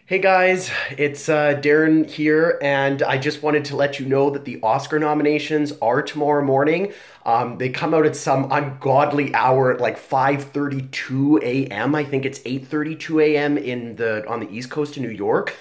Hey guys, it's Darin here, and I just wanted to let you know that the Oscar nominations are tomorrow morning. They come out at some ungodly hour at like 5:32 a.m. I think it's 8:32 a.m. on the East Coast of New York.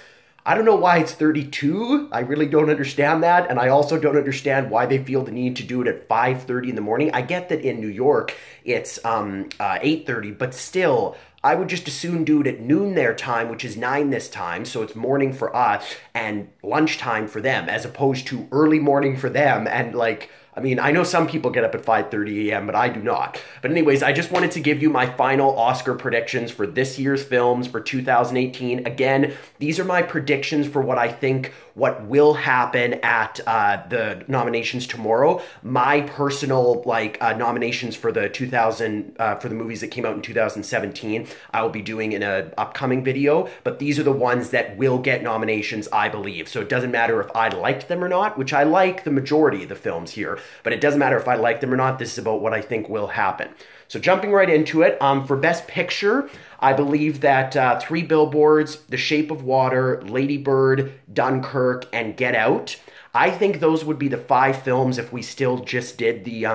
I don't know why it's 32. I really don't understand that, and I also don't understand why they feel the need to do it at 5:30 in the morning. I get that in New York it's 8:30, but still, I would just as soon do it at noon their time, which is 9 this time, so it's morning for us and lunchtime for them, as opposed to early morning for them. And like, I mean, I know some people get up at 5:30 a.m., but I do not. But anyways, I just wanted to give you my final Oscar predictions for this year's films for 2018. Again, these are my predictions for what I think what will happen at the nominations tomorrow. My personal nominations for the for the movies that came out in 2017, I will be doing in an upcoming video. But these are the ones that will get nominations, I believe. So it doesn't matter if I liked them or not, which I like the majority of the films here. But it doesn't matter if I like them or not. This is about what I think will happen. So jumping right into it, for Best Picture, I believe that Three Billboards, The Shape of Water, Lady Bird, Dunkirk, and Get Out. I think those would be the five films if we still just did the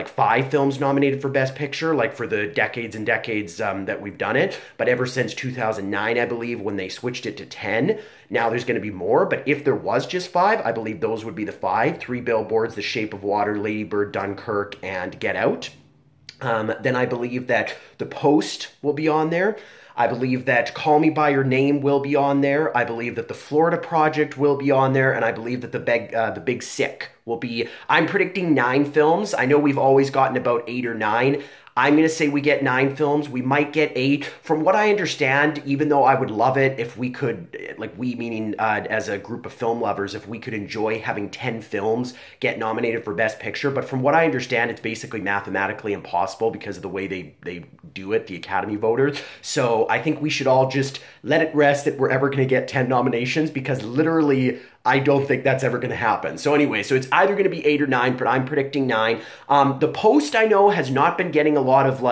five films nominated for Best Picture, like for the decades and decades that we've done it. But ever since 2009, I believe, when they switched it to 10, now there's going to be more. But if there was just five, I believe those would be the five: Three Billboards, The Shape of Water, Lady Bird, Dunkirk, and Get Out. Then I believe that The Post will be on there. I believe that Call Me By Your Name will be on there. I believe that The Florida Project will be on there. And I believe that The Big Sick will be... I'm predicting 9 films. I know we've always gotten about 8 or 9. I'm going to say we get 9 films. We might get 8. From what I understand, even though I would love it if we could, like we meaning as a group of film lovers, if we could enjoy having 10 films get nominated for Best Picture. But from what I understand, it's basically mathematically impossible because of the way they do it, the Academy voters. So I think we should all just let it rest that we're ever going to get 10 nominations, because literally... I don't think that's ever going to happen. So anyway, so it's either going to be 8 or 9, but I'm predicting 9. The Post, I know, has not been getting a lot of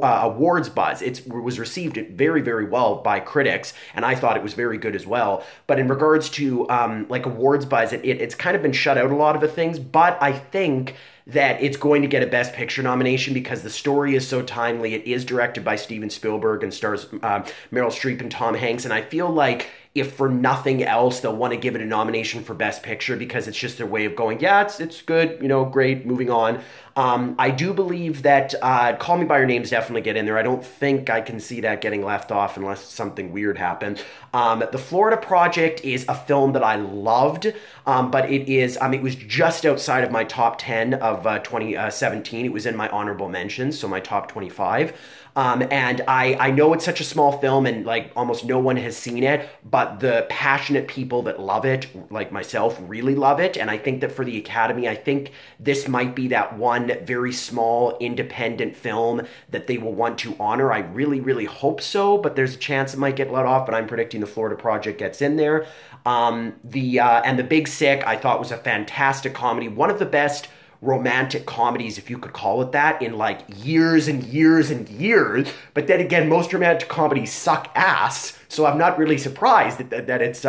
awards buzz. It was received very, very well by critics, and I thought it was very good as well. But in regards to awards buzz, it's kind of been shut out a lot of the things. But I think that it's going to get a Best Picture nomination because the story is so timely. It is directed by Steven Spielberg and stars Meryl Streep and Tom Hanks, and I feel like if for nothing else, they'll want to give it a nomination for Best Picture because it's just their way of going, yeah, it's good, great, moving on. I do believe that Call Me By Your Name is definitely get in there. I don't think I can see that getting left off unless something weird happened. The Florida Project is a film that I loved, but it was just outside of my top 10 of 2017. It was in my honorable mentions, so my top 25. And I know it's such a small film and like almost no one has seen it, but the passionate people that love it, like myself, really love it. And I think that for the Academy, I think this might be that one very small independent film that they will want to honor. I really, really hope so, but there's a chance it might get let off, but I'm predicting The Florida Project gets in there. And The Big Sick, I thought was a fantastic comedy, one of the best romantic comedies, if you could call it that, in like years and years and years. But then again, most romantic comedies suck ass, so I'm not really surprised that it's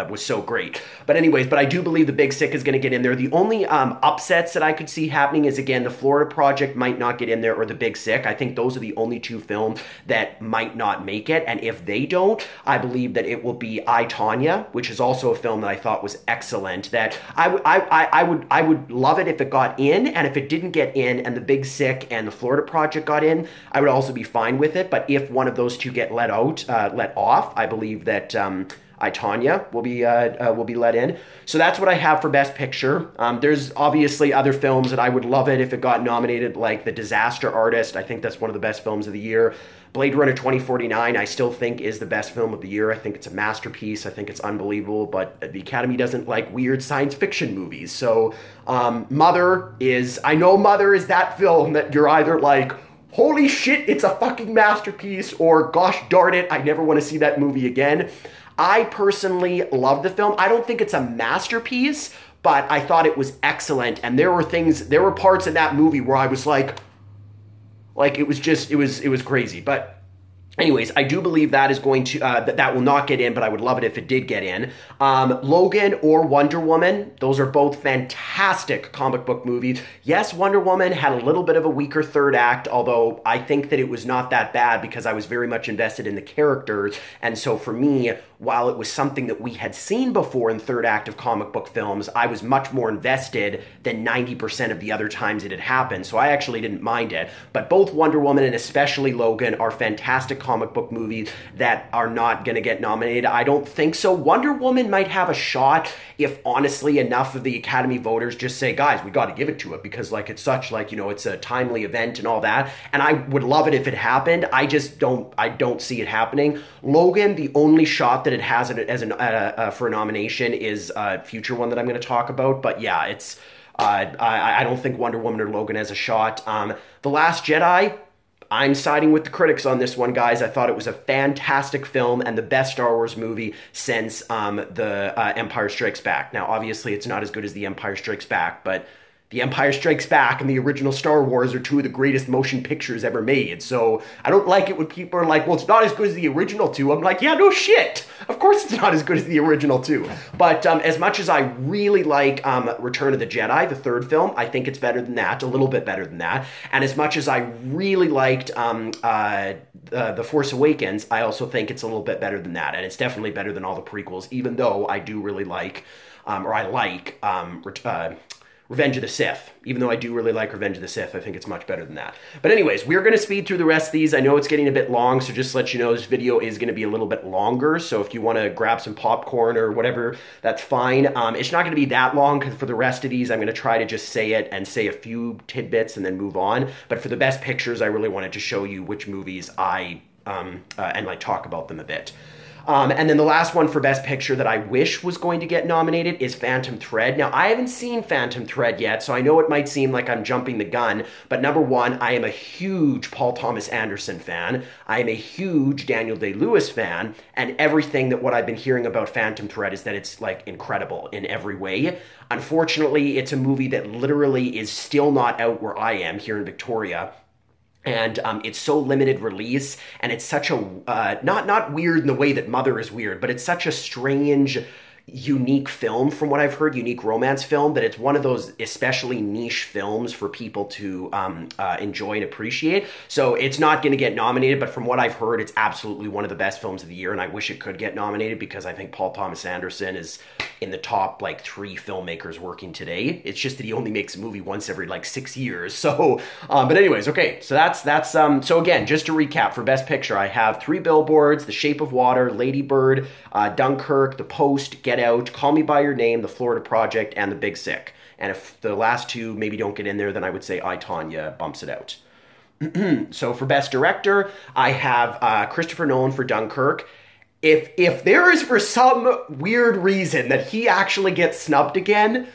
was so great. But anyways, I do believe The Big Sick is going to get in there. The only upsets that I could see happening is, again, The Florida Project might not get in there, or The Big Sick. I think those are the only 2 films that might not make it. And if they don't, I believe that it will be I, Tonya, which is also a film that I thought was excellent. That I would love it if it got in, and if it didn't get in, and The Big Sick and The Florida Project got in, I would also be fine with it. But if one of those 2 get let off, I believe that I, Tonya will be let in. So that's what I have for Best Picture. There's obviously other films that I would love it if it got nominated, like The Disaster Artist. I think that's one of the best films of the year. Blade Runner 2049, I still think is the best film of the year. I think it's a masterpiece. I think it's unbelievable, but the Academy doesn't like weird science fiction movies. So Mother is that film that you're either like, holy shit, it's a fucking masterpiece, or gosh darn it, I never want to see that movie again. I personally love the film. I don't think it's a masterpiece, but I thought it was excellent. And there were parts in that movie where I was like it was crazy. But Anyways, I do believe that is going to that will not get in, but I would love it if it did get in. Logan or Wonder Woman, those are both fantastic comic book movies. Yes, Wonder Woman had a little bit of a weaker third act, although I think that it was not that bad because I was very much invested in the characters. And so for me, while it was something that we had seen before in third act of comic book films, I was much more invested than 90% of the other times it had happened. So I actually didn't mind it. But both Wonder Woman and especially Logan are fantastic comic book movies that are not going to get nominated. I don't think so. Wonder Woman might have a shot if honestly enough of the Academy voters just say, guys, we got to give it to it because like it's such like, you know, it's a timely event and all that. And I would love it if it happened. I don't see it happening. Logan, the only shot that it has as for a nomination is a future one that I'm going to talk about. But yeah, it's I don't think Wonder Woman or Logan has a shot. The Last Jedi, I'm siding with the critics on this one, guys. I thought it was a fantastic film and the best Star Wars movie since the Empire Strikes Back. Now, obviously, it's not as good as The Empire Strikes Back, but The Empire Strikes Back and the original Star Wars are two of the greatest motion pictures ever made. So I don't like it when people are like, well, it's not as good as the original two. I'm like, yeah, no shit. Of course it's not as good as the original two. But as much as I really like Return of the Jedi, the third film, I think it's better than that, a little bit better than that. And as much as I really liked The Force Awakens, I also think it's a little bit better than that. And it's definitely better than all the prequels, even though I do really like, Revenge of the Sith. Even though I do really like Revenge of the Sith, I think it's much better than that. But anyways, we're going to speed through the rest of these. I know it's getting a bit long, so just to let you know, this video is going to be a little bit longer. So if you want to grab some popcorn or whatever, that's fine. It's not going to be that long because for the rest of these, I'm going to try to just say it and say a few tidbits and then move on. But for the best pictures, I really wanted to show you which movies and like talk about them a bit. And then the last one for Best Picture that I wish was going to get nominated is Phantom Thread. Now, I haven't seen Phantom Thread yet, so I know it might seem like I'm jumping the gun, but number one, I am a huge Paul Thomas Anderson fan. I am a huge Daniel Day-Lewis fan, and everything that what I've been hearing about Phantom Thread is that it's, like, incredible in every way. Unfortunately, it's a movie that literally is still not out where I am here in Victoria. And it's so limited release, and it's such a, not weird in the way that Mother is weird, but it's such a strange, unique film from what I've heard, unique romance film, that it's one of those especially niche films for people to enjoy and appreciate. So it's not going to get nominated, but from what I've heard, it's absolutely one of the best films of the year, and I wish it could get nominated because I think Paul Thomas Anderson is in the top, like, 3 filmmakers working today. It's just that he only makes a movie once every, like, 6 years. So, but anyways, okay, so that's so again, just to recap, for Best Picture, I have 3 Billboards, The Shape of Water, Lady Bird, Dunkirk, The Post, Get Out, Call Me By Your Name, The Florida Project, and The Big Sick. And if the last 2 maybe don't get in there, then I would say I, Tonya bumps it out. So for Best Director, I have Christopher Nolan for Dunkirk. If there is for some weird reason that he actually gets snubbed again,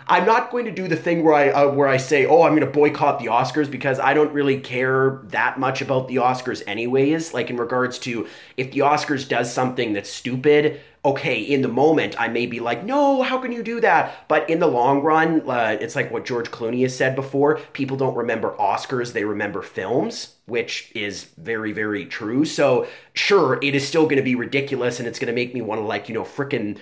I'm not going to do the thing where I say, oh, I'm going to boycott the Oscars, because I don't really care that much about the Oscars anyways. Like, in regards to, if the Oscars does something that's stupid, okay, in the moment, I may be like, no, how can you do that? But in the long run, it's like what George Clooney has said before, people don't remember Oscars, they remember films, which is very, very true. So, sure, it is still going to be ridiculous, and it's going to make me want to, like, you know, frickin'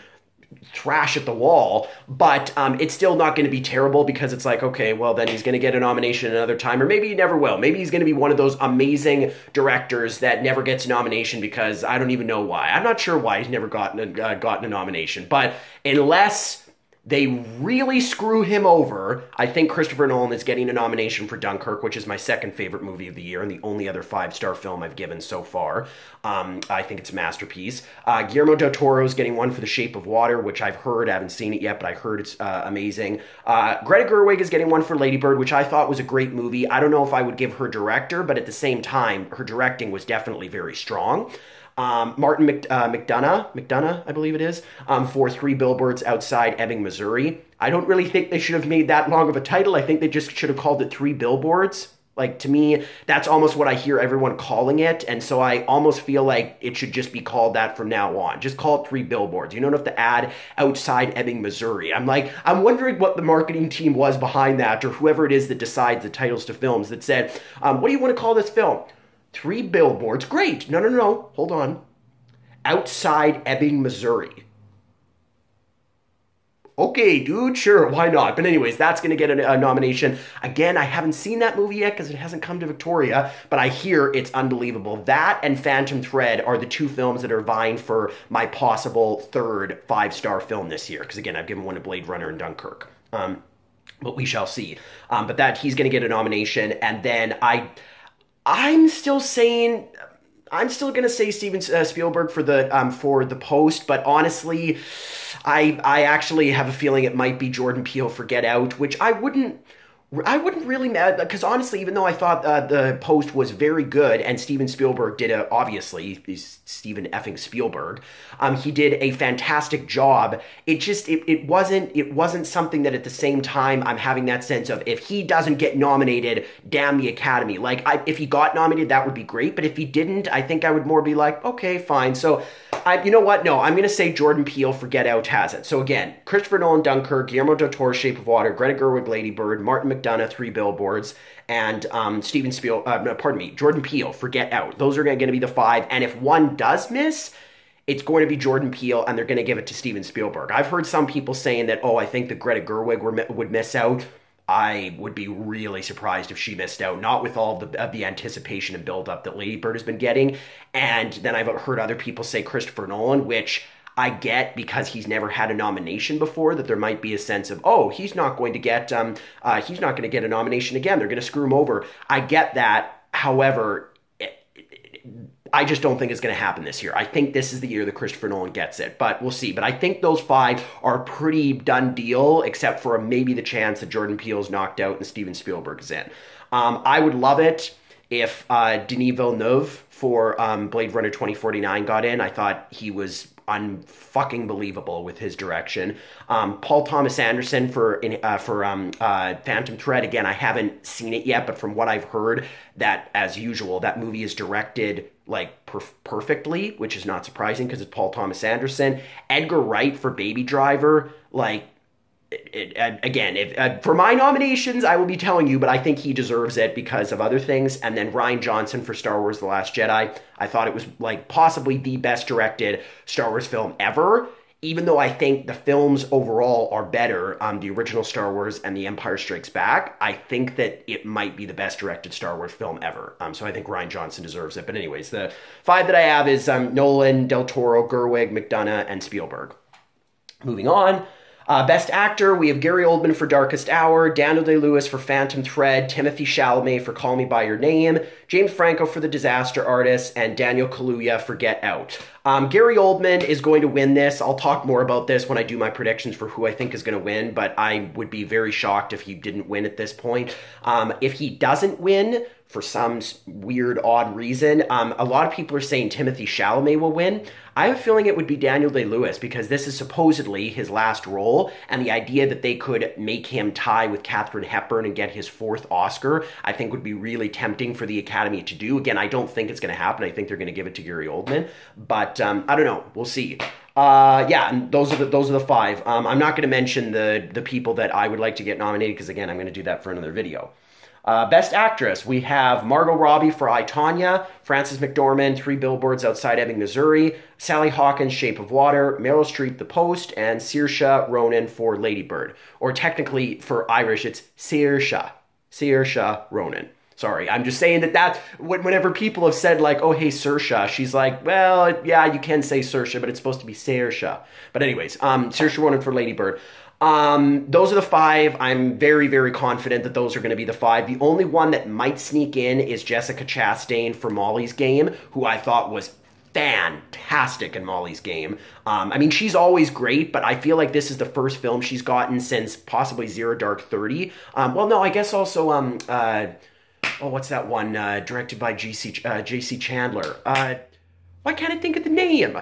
trash at the wall, but it's still not going to be terrible, because it's like, okay, well, then he's going to get a nomination another time, or maybe he never will. Maybe he's going to be one of those amazing directors that never gets a nomination because I don't even know why. I'm not sure why he's never gotten a nomination, but unless they really screw him over, I think Christopher Nolan is getting a nomination for Dunkirk, which is my second favorite movie of the year and the only other 5-star film I've given so far. I think it's a masterpiece. Guillermo del Toro is getting one for The Shape of Water, which I've heard. I haven't seen it yet, but I heard it's amazing. Greta Gerwig is getting one for Lady Bird, which I thought was a great movie. I don't know if I would give her director, but at the same time, her directing was definitely very strong. Martin McDonough, I believe it is, for 3 Billboards Outside Ebbing, Missouri. I don't really think they should have made that long of a title. I think they just should have called it 3 Billboards. Like, to me, that's almost what I hear everyone calling it, and so I almost feel like it should just be called that from now on. Just call it 3 Billboards. You don't have to add Outside Ebbing, Missouri. I'm wondering what the marketing team was behind that, or whoever it is that decides the titles to films, that said, what do you want to call this film? Three Billboards. Great. No, no, no, no. Hold on. Outside Ebbing, Missouri. Okay, dude, sure, why not? But anyways, that's going to get a nomination. Again, I haven't seen that movie yet because it hasn't come to Victoria, but I hear it's unbelievable. That and Phantom Thread are the two films that are vying for my possible third five-star film this year. Because again, I've given one to Blade Runner and Dunkirk. But we shall see. But that he's going to get a nomination, and then I'm still saying. I'm still gonna say Steven Spielberg for the Post, but honestly, I actually have a feeling it might be Jordan Peele for Get Out, which I wouldn't really because honestly, even though I thought the Post was very good and Steven Spielberg did obviously he's Steven effing Spielberg, he did a fantastic job. It wasn't something that at the same time I'm having that sense of if he doesn't get nominated, damn the Academy. Like if he got nominated, that would be great, but if he didn't, I think I would more be like, okay, fine. So you know what? No, I'm gonna say Jordan Peele for Get Out has it. So again, Christopher Nolan, Dunkirk, Guillermo del Toro, Shape of Water, Greta Gerwig, Lady Bird, Martin McDonagh, Three Billboards, and Jordan Peele for Get Out. Those are going to be the five. And if one does miss, it's going to be Jordan Peele, and they're going to give it to Steven Spielberg. I've heard some people saying that, I think that Greta Gerwig would miss out. I would be really surprised if she missed out, not with all of the anticipation and build-up that Lady Bird has been getting. And then I've heard other people say Christopher Nolan, which I get because he's never had a nomination before, that there might be a sense of, he's not going to get a nomination again. They're going to screw him over. I get that. However, I just don't think it's going to happen this year. I think this is the year that Christopher Nolan gets it, but we'll see. But I think those five are a pretty done deal, except for maybe the chance that Jordan Peele's knocked out and Steven Spielberg is in. I would love it if Denis Villeneuve for Blade Runner 2049 got in. I thought he was unfucking believable with his direction. Paul Thomas Anderson for Phantom Thread. Again, I haven't seen it yet, but from what I've heard, that as usual, that movie is directed like perfectly, which is not surprising because it's Paul Thomas Anderson. Edgar Wright for Baby Driver, like. For my nominations, I will be telling you, but I think he deserves it because of other things. And then Rian Johnson for Star Wars The Last Jedi. I thought it was like possibly the best directed Star Wars film ever, even though I think the films overall are better, the original Star Wars and The Empire Strikes Back. I think that it might be the best directed Star Wars film ever. So I think Rian Johnson deserves it. But anyways, the five that I have is Nolan, Del Toro, Gerwig, McDonagh, and Spielberg. Moving on. Best Actor, we have Gary Oldman for Darkest Hour, Daniel Day-Lewis for Phantom Thread, Timothée Chalamet for Call Me By Your Name, James Franco for The Disaster Artist, and Daniel Kaluuya for Get Out. Gary Oldman is going to win this. I'll talk more about this when I do my predictions for who I think is going to win, but I would be very shocked if he didn't win at this point. If he doesn't win, for some weird, odd reason, a lot of people are saying Timothée Chalamet will win. I have a feeling it would be Daniel Day-Lewis because this is supposedly his last role, and the idea that they could make him tie with Katharine Hepburn and get his fourth Oscar, I think would be really tempting for the Academy to do. Again, I don't think it's going to happen. I think they're going to give it to Gary Oldman, but I don't know. We'll see. And those are the five. I'm not going to mention the people that I would like to get nominated because, again, I'm going to do that for another video. Best Actress, we have Margot Robbie for I, Tonya, Frances McDormand, Three Billboards Outside Ebbing, Missouri, Sally Hawkins, Shape of Water, Meryl Streep, The Post, and Saoirse Ronan for Lady Bird. Or technically, for Irish, it's Saoirse Ronan. Sorry, I'm just saying that whenever people have said like, oh, hey, Saoirse, she's like, well, yeah, you can say Saoirse, but it's supposed to be Saoirse. But anyways, Saoirse Ronan for Lady Bird. Those are the five. I'm very, very confident that those are going to be the five. The only one that might sneak in is Jessica Chastain for Molly's Game, who I thought was fantastic in Molly's Game. I mean, she's always great, but I feel like this is the first film she's gotten since possibly Zero Dark 30. Well, no, I guess also, what's that one, directed by J.C. Chandler? Why can't I think of the name?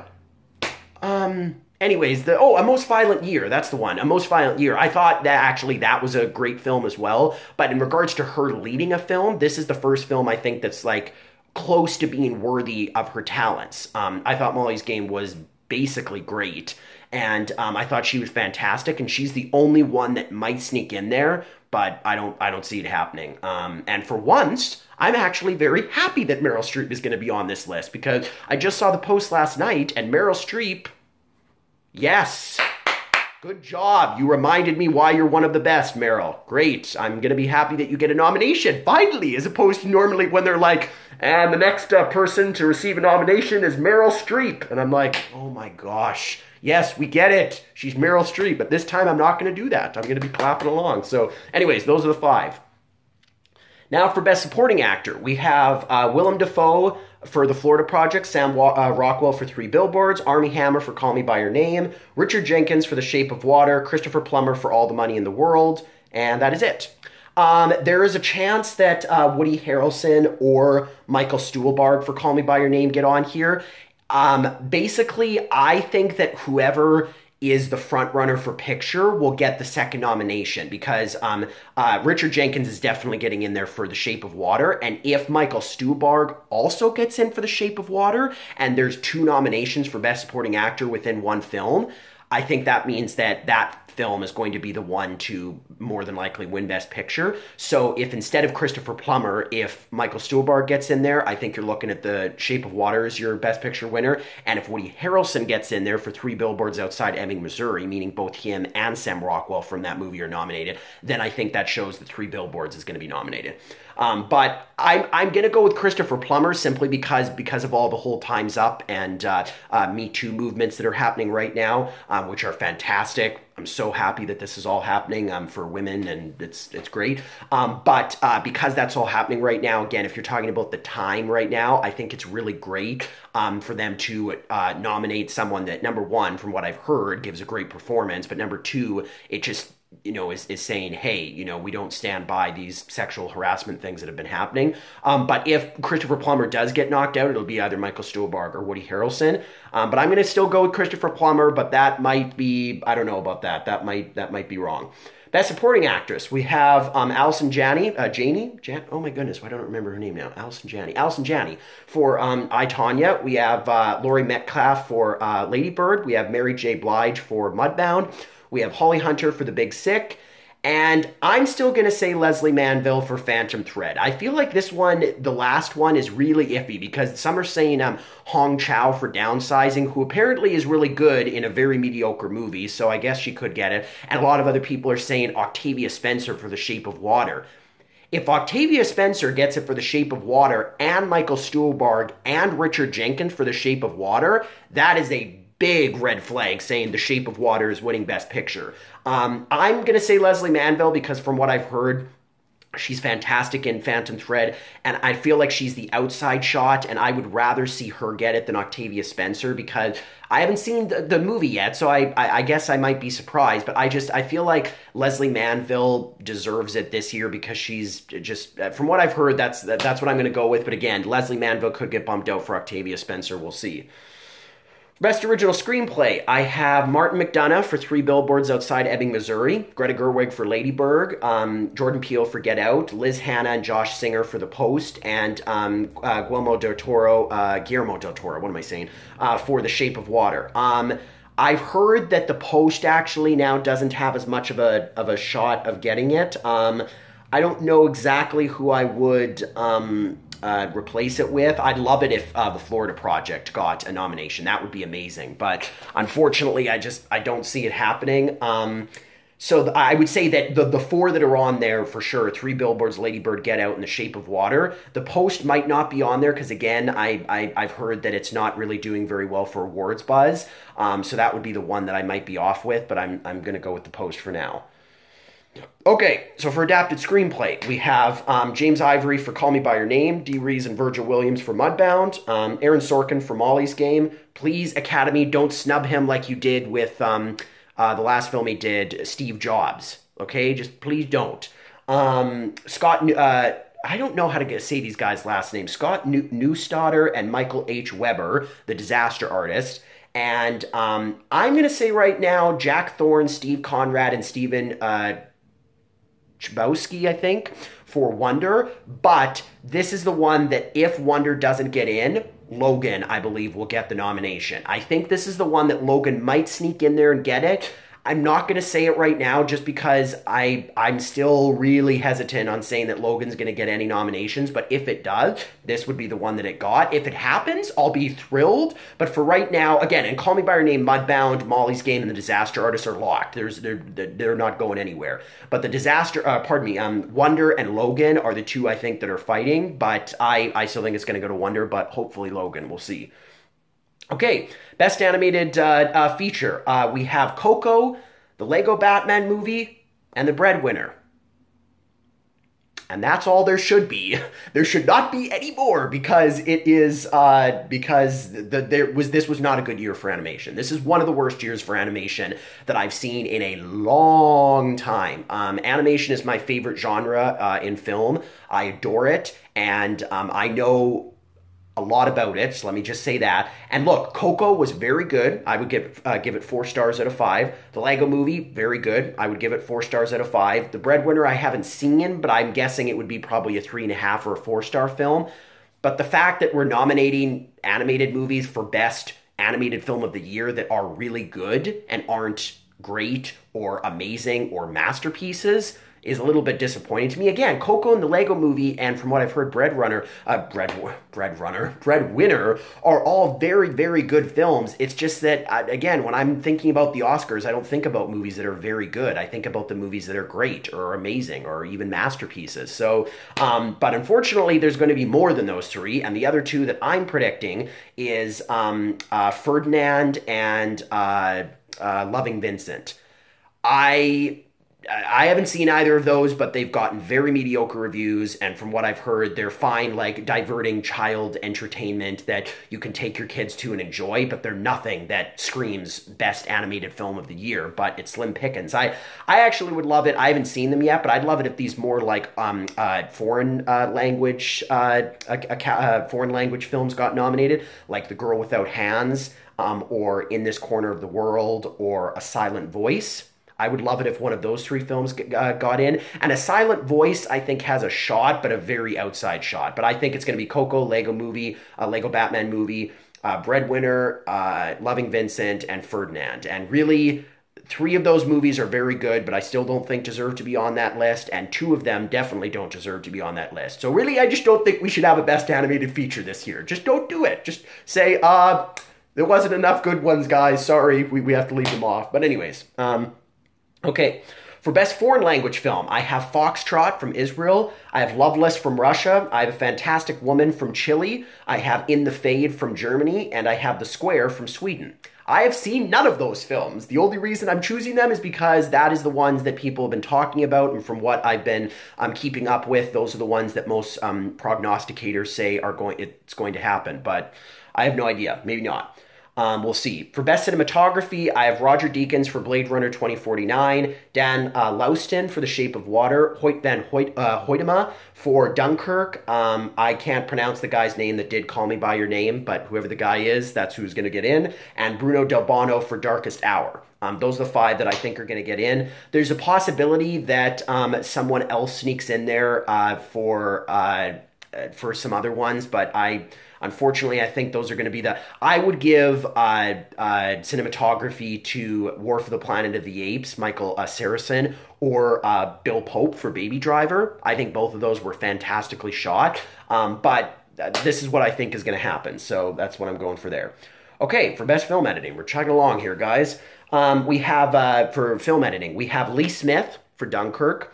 Anyways, A Most Violent Year, that's the one, A Most Violent Year. I thought that actually that was a great film as well, but in regards to her leading a film, this is the first film I think that's like close to being worthy of her talents. I thought Molly's Game was basically great, and I thought she was fantastic, and she's the only one that might sneak in there, but I don't see it happening. And for once, I'm actually very happy that Meryl Streep is going to be on this list because I just saw the post last night, and Meryl Streep, yes. Good job. You reminded me why you're one of the best, Meryl. Great. I'm going to be happy that you get a nomination, finally, as opposed to normally when they're like, and the next person to receive a nomination is Meryl Streep. And I'm like, oh my gosh. Yes, we get it. She's Meryl Streep. But this time I'm not going to do that. I'm going to be clapping along. So anyways, those are the 5. Now for Best Supporting Actor, we have Willem Dafoe for The Florida Project, Sam Rockwell for 3 Billboards, Armie Hammer for Call Me By Your Name, Richard Jenkins for The Shape of Water, Christopher Plummer for All the Money in the World, and that is it. There is a chance that Woody Harrelson or Michael Stuhlbarg for Call Me By Your Name get on here. Basically, I think that whoever is the front runner for picture will get the second nomination because Richard Jenkins is definitely getting in there for The Shape of Water. And if Michael Stuhlbarg also gets in for The Shape of Water and there's 2 nominations for Best Supporting Actor within one film, I think that means that that film is going to be the one to more than likely win Best Picture. So if instead of Christopher Plummer, if Michael Stuhlbarg gets in there, I think you're looking at The Shape of Water as your Best Picture winner. And if Woody Harrelson gets in there for 3 Billboards Outside Ebbing, Missouri, meaning both him and Sam Rockwell from that movie are nominated, then I think that shows that 3 Billboards is going to be nominated. But I'm going to go with Christopher Plummer simply because of all the whole Time's Up and Me Too movements that are happening right now, which are fantastic. I'm so happy that this is all happening for women, and it's great. But because that's all happening right now, again, if you're talking about the time right now, I think it's really great for them to nominate someone that, number one, from what I've heard, gives a great performance, but number 2, it just is saying, hey, we don't stand by these sexual harassment things that have been happening. But if Christopher Plummer does get knocked out, it'll be either Michael Stuhlbarg or Woody Harrelson. But I'm going to still go with Christopher Plummer, but that might be, I don't know about that. That might be wrong. Best Supporting Actress, we have Allison Janney, oh my goodness, I don't remember her name now. Allison Janney for I, Tonya. We have Laurie Metcalf for Lady Bird. We have Mary J. Blige for Mudbound. We have Holly Hunter for The Big Sick. And I'm still going to say Leslie Manville for Phantom Thread. I feel like this one, the last one, is really iffy because some are saying Hong Chow for Downsizing, who apparently is really good in a very mediocre movie, so I guess she could get it. And a lot of other people are saying Octavia Spencer for The Shape of Water. If Octavia Spencer gets it for The Shape of Water and Michael Stuhlbarg and Richard Jenkins for The Shape of Water, that is a big red flag saying The Shape of Water is winning Best Picture. I'm going to say Leslie Manville because from what I've heard, she's fantastic in Phantom Thread, and I feel like she's the outside shot, and I would rather see her get it than Octavia Spencer because I haven't seen the movie yet, so I guess I might be surprised, but I feel like Leslie Manville deserves it this year because she's just, from what I've heard, that's what I'm going to go with, but again, Leslie Manville could get bumped out for Octavia Spencer, we'll see. Best Original Screenplay, I have Martin McDonagh for 3 Billboards Outside Ebbing, Missouri, Greta Gerwig for Lady Bird, Jordan Peele for Get Out, Liz Hannah and Josh Singer for The Post, and Guillermo del Toro, what am I saying, for The Shape of Water. I've heard that The Post actually now doesn't have as much of a shot of getting it. I don't know exactly who I would replace it with. I'd love it if The Florida Project got a nomination. That would be amazing. But unfortunately, I don't see it happening. So I would say that the 4 that are on there for sure, 3 Billboards, Lady Bird, Get Out, and The Shape of Water. The Post might not be on there because, again, I've heard that it's not really doing very well for awards buzz. So that would be the one that I might be off with, but I'm going to go with The Post for now. Okay, so for Adapted Screenplay, we have James Ivory for Call Me By Your Name, Dee Rees and Virgil Williams for Mudbound, Aaron Sorkin for Molly's Game. Please, Academy, don't snub him like you did with the last film he did, Steve Jobs. Okay, just please don't. Scott, I don't know how to say these guys' last names. Scott Neustadter and Michael H. Weber, the Disaster Artist. And I'm going to say right now, Jack Thorne, Steve Conrad, and Stephen Chbosky, I think, for Wonder. But this is the one that if Wonder doesn't get in, Logan, I believe, will get the nomination. I think this is the one that Logan might sneak in there and get it. I'm not going to say it right now just because I'm still really hesitant on saying that Logan's going to get any nominations, but if it does, this would be the one that it got. If it happens, I'll be thrilled, but for right now, again, and Call Me by Your Name, Mudbound, Molly's Game, and The Disaster Artist are locked. They're not going anywhere. But Wonder and Logan are the two I think that are fighting, but I still think it's going to go to Wonder, but hopefully Logan. We'll see. Okay, best animated feature. We have Coco, the Lego Batman movie, and The Breadwinner. And that's all there should be. There should not be any more because it is this was not a good year for animation. This is one of the worst years for animation that I've seen in a long time. Animation is my favorite genre in film. I adore it, and I know a lot about it, so let me just say that. And look, Coco was very good. I would give it 4 stars out of 5. The Lego Movie, very good. I would give it 4 stars out of 5. The Breadwinner, I haven't seen, but I'm guessing it would be probably a 3.5 or a 4-star film. But the fact that we're nominating animated movies for best animated film of the year that are really good and aren't great or amazing or masterpieces is a little bit disappointing to me. Again, Coco and the Lego Movie, and from what I've heard, Breadwinner are all very, very good films. It's just that, again, when I'm thinking about the Oscars, I don't think about movies that are very good. I think about the movies that are great or amazing or even masterpieces. So, but unfortunately, there's going to be more than those 3, and the other 2 that I'm predicting is Ferdinand and Loving Vincent. I haven't seen either of those, but they've gotten very mediocre reviews, and from what I've heard, they're fine, like, diverting child entertainment that you can take your kids to and enjoy, but they're nothing that screams best animated film of the year, but it's slim pickings. I actually would love it. I haven't seen them yet, but I'd love it if these more, like, foreign language films got nominated, like The Girl Without Hands, or In This Corner of the World, or A Silent Voice. I would love it if one of those 3 films got in. And A Silent Voice, I think, has a shot, but a very outside shot. But I think it's going to be Coco, Lego Movie, Lego Batman Movie, Breadwinner, Loving Vincent, and Ferdinand. And really, 3 of those movies are very good, but I still don't think deserve to be on that list. And 2 of them definitely don't deserve to be on that list. So really, I just don't think we should have a best animated feature this year. Just don't do it. Just say, there wasn't enough good ones, guys. Sorry, we have to leave them off. But anyways, okay, for best foreign language film, I have Foxtrot from Israel, I have Loveless from Russia, I have A Fantastic Woman from Chile, I have In the Fade from Germany, and I have The Square from Sweden. I have seen none of those films. The only reason I'm choosing them is because that is the ones that people have been talking about, and from what I've been keeping up with, those are the ones that most prognosticators say it's going to happen, but I have no idea. Maybe not. We'll see. For Best Cinematography, I have Roger Deakins for Blade Runner 2049, Dan Laustin for The Shape of Water, Hoyt van Hoytema for Dunkirk. I can't pronounce the guy's name that did Call Me By Your Name, but whoever the guy is, that's who's going to get in. And Bruno Del Bono for Darkest Hour. Those are the 5 that I think are going to get in. There's a possibility that someone else sneaks in there for some other ones, but unfortunately, I think those are going to be I would give cinematography to War for the Planet of the Apes, Michael Saracen, or Bill Pope for Baby Driver. I think both of those were fantastically shot, but this is what I think is going to happen, so that's what I'm going for there. Okay, for Best Film Editing, we're chugging along here, guys. We have, for film editing, we have Lee Smith for Dunkirk,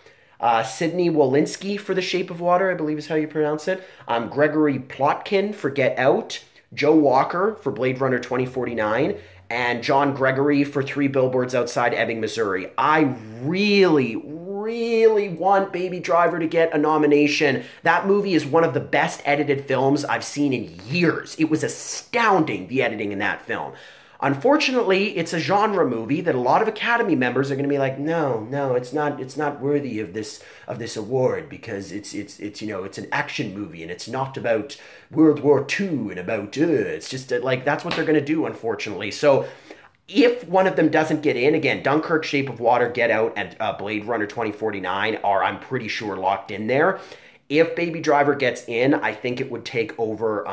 Sidney Wolinski for The Shape of Water, I believe is how you pronounce it. Gregory Plotkin for Get Out. Joe Walker for Blade Runner 2049. And John Gregory for 3 Billboards Outside Ebbing, Missouri. I really want Baby Driver to get a nomination. That movie is one of the best edited films I've seen in years. It was astounding, the editing in that film. Unfortunately, it's a genre movie that a lot of Academy members are going to be like, no, it's not worthy of this award because it's an action movie and it's not about World War II and about it's just like that's what they're going to do, unfortunately. So if one of them doesn't get in, again, Dunkirk, Shape of Water, Get Out, and Blade Runner 2049 are, I'm pretty sure, locked in there. If Baby Driver gets in, I think it would take over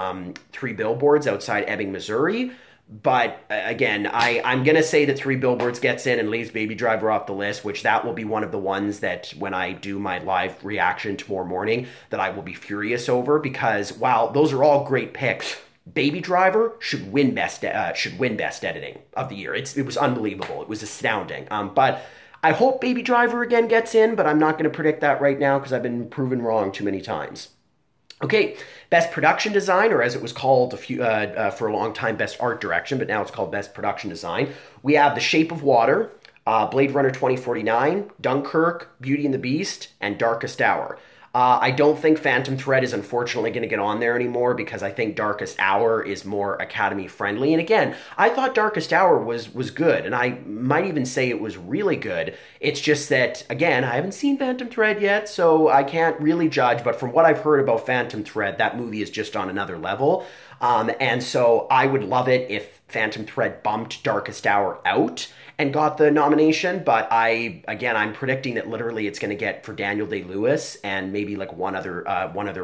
3 Billboards Outside Ebbing, Missouri. But again, I'm going to say that Three Billboards gets in and leaves Baby Driver off the list, which that will be one of the ones that when I do my live reaction tomorrow morning that I will be furious over because while those are all great picks, Baby Driver should win best editing of the year. It was unbelievable. It was astounding. But I hope Baby Driver again gets in, but I'm not going to predict that right now because I've been proven wrong too many times. Okay, Best Production Design, or as it was called for a long time, Best Art Direction, but now it's called Best Production Design. We have The Shape of Water, Blade Runner 2049, Dunkirk, Beauty and the Beast, and Darkest Hour. I don't think Phantom Thread is unfortunately going to get on there anymore because I think Darkest Hour is more Academy friendly. And again, I thought Darkest Hour was good, and I might even say it was really good. It's just that, again, I haven't seen Phantom Thread yet, so I can't really judge. But from what I've heard about Phantom Thread, that movie is just on another level. And so I would love it if Phantom Thread bumped Darkest Hour out and got the nomination, but I'm predicting that literally it's going to get for Daniel Day-Lewis and maybe like one other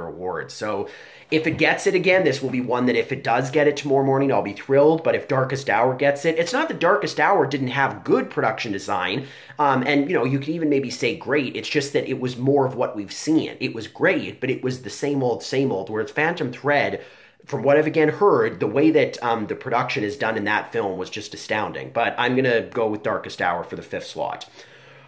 award. So if it gets it again, this will be one that if it does get it tomorrow morning, I'll be thrilled. But if Darkest Hour gets it, it's not that Darkest Hour didn't have good production design, and you can even maybe say great. It's just that it was more of what we've seen. It was great, but it was the same old, whereas Phantom Thread, from what I've again heard, the way that the production is done in that film was just astounding. But I'm going to go with Darkest Hour for the 5th slot.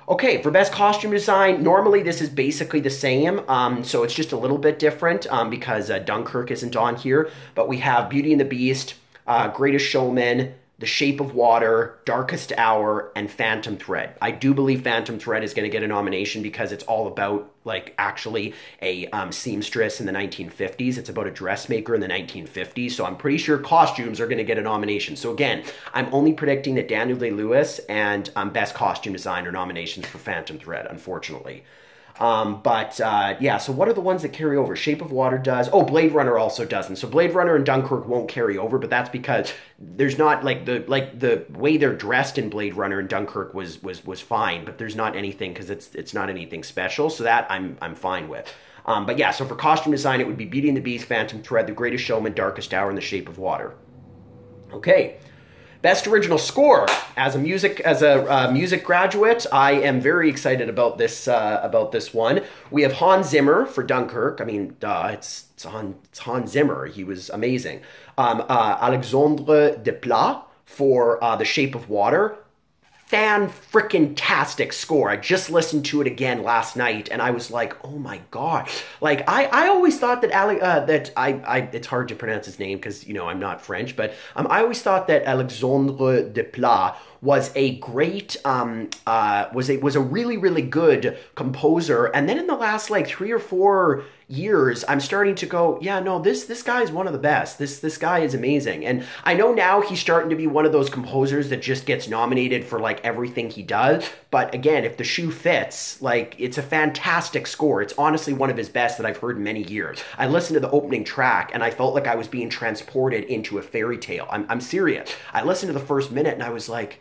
Okay, for Best Costume Design, normally this is basically the same, so it's just a little bit different because Dunkirk isn't on here. But we have Beauty and the Beast, Greatest Showman, The Shape of Water, Darkest Hour, and Phantom Thread. I do believe Phantom Thread is going to get a nomination because it's all about, like, actually a seamstress in the 1950s. It's about a dressmaker in the 1950s, so I'm pretty sure costumes are going to get a nomination. So again, I'm only predicting that Daniel Day-Lewis and Best Costume Design are nominations for Phantom Thread, unfortunately. Yeah, so what are the ones that carry over? Shape of Water does. Oh, Blade Runner also doesn't. So Blade Runner and Dunkirk won't carry over, but that's because there's not the way they're dressed in Blade Runner and Dunkirk was fine, but there's not anything because it's not anything special. So that I'm fine with. But yeah, so for costume design, it would be Beauty and the Beast, Phantom Thread, The Greatest Showman, Darkest Hour, and The Shape of Water. Okay. Best Original Score. As a music graduate, I am very excited about this one. We have Hans Zimmer for Dunkirk. I mean, it's Hans Zimmer. He was amazing. Alexandre Desplat for The Shape of Water. Fan-frickin-tastic score. I just listened to it again last night, and I was like, oh my god. Like, I always thought that it's hard to pronounce his name because, I'm not French, but I always thought that Alexandre Desplat was a great, was a really, really good composer. And then in the last, 3 or 4 years, I'm starting to go, yeah, no, this guy is one of the best. This guy is amazing. And I know now he's starting to be one of those composers that just gets nominated for, everything he does. But again, if the shoe fits, it's a fantastic score. It's honestly one of his best that I've heard in many years. I listened to the opening track, and I felt like I was being transported into a fairy tale. I'm serious. I listened to the first minute, and I was like,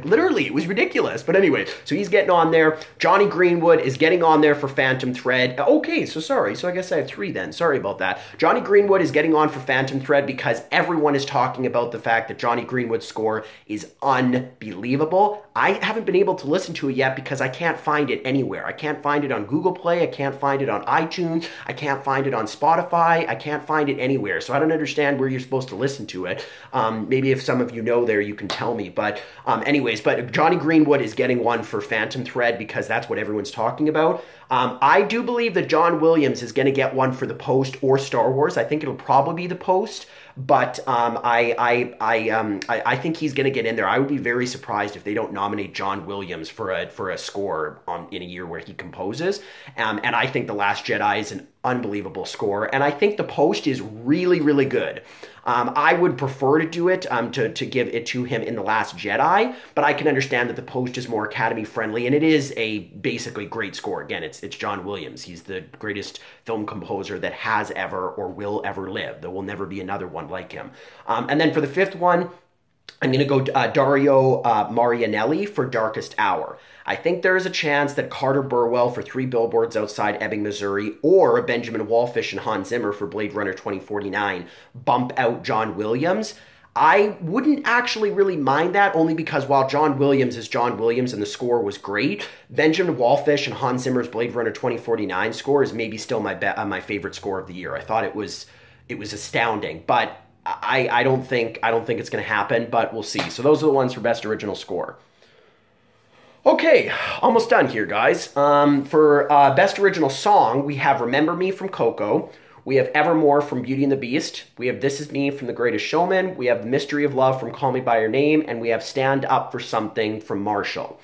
literally, it was ridiculous. But anyway, so he's getting on there. Johnny Greenwood is getting on there for Phantom Thread. Okay, so sorry. So I guess I have 3 then. Sorry about that. Johnny Greenwood is getting on for Phantom Thread because everyone is talking about the fact that Johnny Greenwood's score is unbelievable. I haven't been able to listen to it yet because I can't find it anywhere. I can't find it on Google Play. I can't find it on iTunes. I can't find it on Spotify. I can't find it anywhere. So I don't understand where you're supposed to listen to it. Maybe if some of you know there, you can tell me. But anyways, but Johnny Greenwood is getting one for Phantom Thread because that's what everyone's talking about. I do believe that John Williams is going to get one for The Post or Star Wars. I think it'll probably be The Post, but I think he's going to get in there. I would be very surprised if they don't nominate John Williams for a score in a year where he composes. And I think The Last Jedi is an unbelievable score, and I think The Post is really, really good. I would prefer to do it to give it to him in The Last Jedi, but I can understand that The Post is more Academy friendly, and it is a basically great score. Again, it's John Williams. He's the greatest film composer that has ever or will ever live. There will never be another one like him. And then for the 5th one, I'm going to go Dario Marianelli for Darkest Hour. I think there is a chance that Carter Burwell for Three Billboards Outside Ebbing, Missouri, or Benjamin Wallfish and Hans Zimmer for Blade Runner 2049 bump out John Williams. I wouldn't actually really mind that, only because while John Williams is John Williams and the score was great, Benjamin Wallfish and Hans Zimmer's Blade Runner 2049 score is maybe still my favorite score of the year. I thought it was astounding, but I don't think it's going to happen, but we'll see. So those are the ones for Best Original Score. Okay, almost done here, guys. For Best Original Song, we have Remember Me from Coco. We have Evermore from Beauty and the Beast. We have This Is Me from The Greatest Showman. We have The Mystery of Love from Call Me By Your Name. And we have Stand Up for Something from Marshall.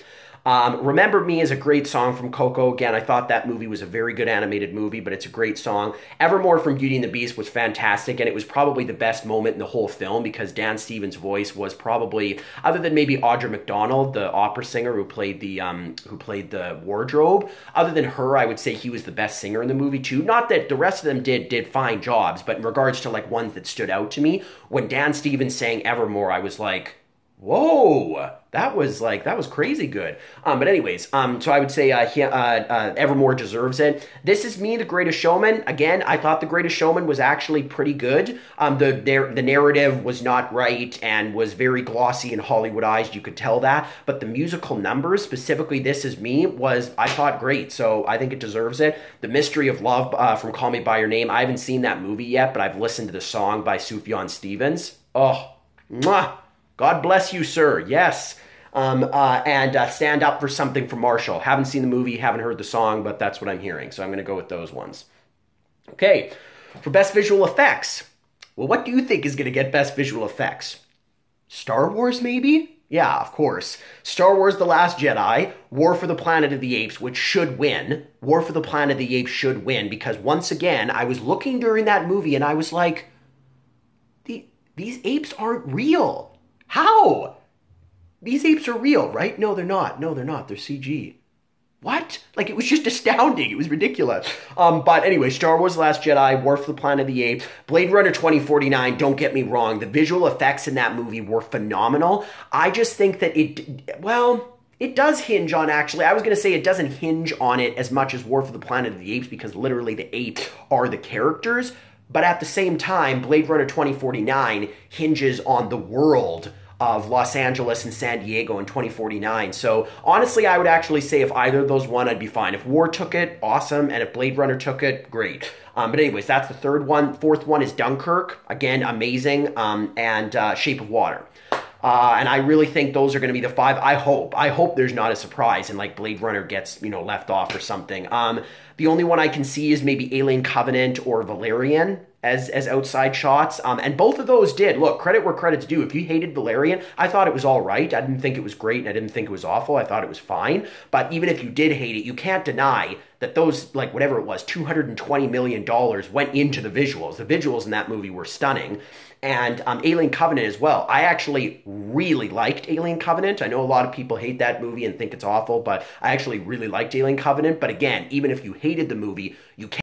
Remember Me is a great song from Coco. Again, I thought that movie was a very good animated movie, but it's a great song. Evermore from Beauty and the Beast was fantastic, and it was probably the best moment in the whole film because Dan Stevens' voice was probably, other than maybe Audra McDonald, the opera singer who played the wardrobe, other than her, I would say he was the best singer in the movie too. Not that the rest of them did fine jobs, but in regards to like ones that stood out to me, when Dan Stevens sang Evermore, I was like, whoa, that was crazy good. But anyways, so I would say Evermore deserves it. This Is Me, The Greatest Showman. Again, I thought The Greatest Showman was actually pretty good. The narrative was not right and was very glossy and Hollywoodized. You could tell that. But the musical numbers, specifically This Is Me, was, I thought, great. So I think it deserves it. The Mystery of Love from Call Me By Your Name. I haven't seen that movie yet, but I've listened to the song by Sufjan Stevens. Oh, mwah. God bless you, sir. Yes. And Stand Up for Something from Marshall. Haven't seen the movie, haven't heard the song, but that's what I'm hearing. So I'm going to go with those ones. Okay. For Best Visual Effects. Well, what do you think is going to get Best Visual Effects? Star Wars, maybe? Yeah, of course. Star Wars The Last Jedi, War for the Planet of the Apes, which should win. War for the Planet of the Apes should win because once again, I was looking during that movie and I was like, these apes aren't real. How? These apes are real, right? No, they're not. No, they're not. They're CG. What? Like, it was just astounding. It was ridiculous. But anyway, Star Wars The Last Jedi, War for the Planet of the Apes, Blade Runner 2049, don't get me wrong. The visual effects in that movie were phenomenal. I just think that it does hinge on, actually, I was going to say it doesn't hinge on it as much as War for the Planet of the Apes because literally the apes are the characters. But at the same time, Blade Runner 2049 hinges on the world of Los Angeles and San Diego in 2049. So honestly, I would actually say if either of those won, I'd be fine. If War took it, awesome. And if Blade Runner took it, great. But anyways, that's the third one. Fourth one is Dunkirk. Again, amazing. And Shape of Water. And I really think those are going to be the five. I hope there's not a surprise and like Blade Runner gets, left off or something. The only one I can see is maybe Alien Covenant or Valerian as outside shots. And both of those did. Look, credit where credit's due. If you hated Valerian, I thought it was all right. I didn't think it was great and I didn't think it was awful. I thought it was fine. But even if you did hate it, you can't deny that those, like whatever it was, $220 million went into the visuals. The visuals in that movie were stunning. And Alien Covenant as well. I actually really liked Alien Covenant. I know a lot of people hate that movie and think it's awful, but I actually really liked Alien Covenant. But again, even if you hated the movie, you can't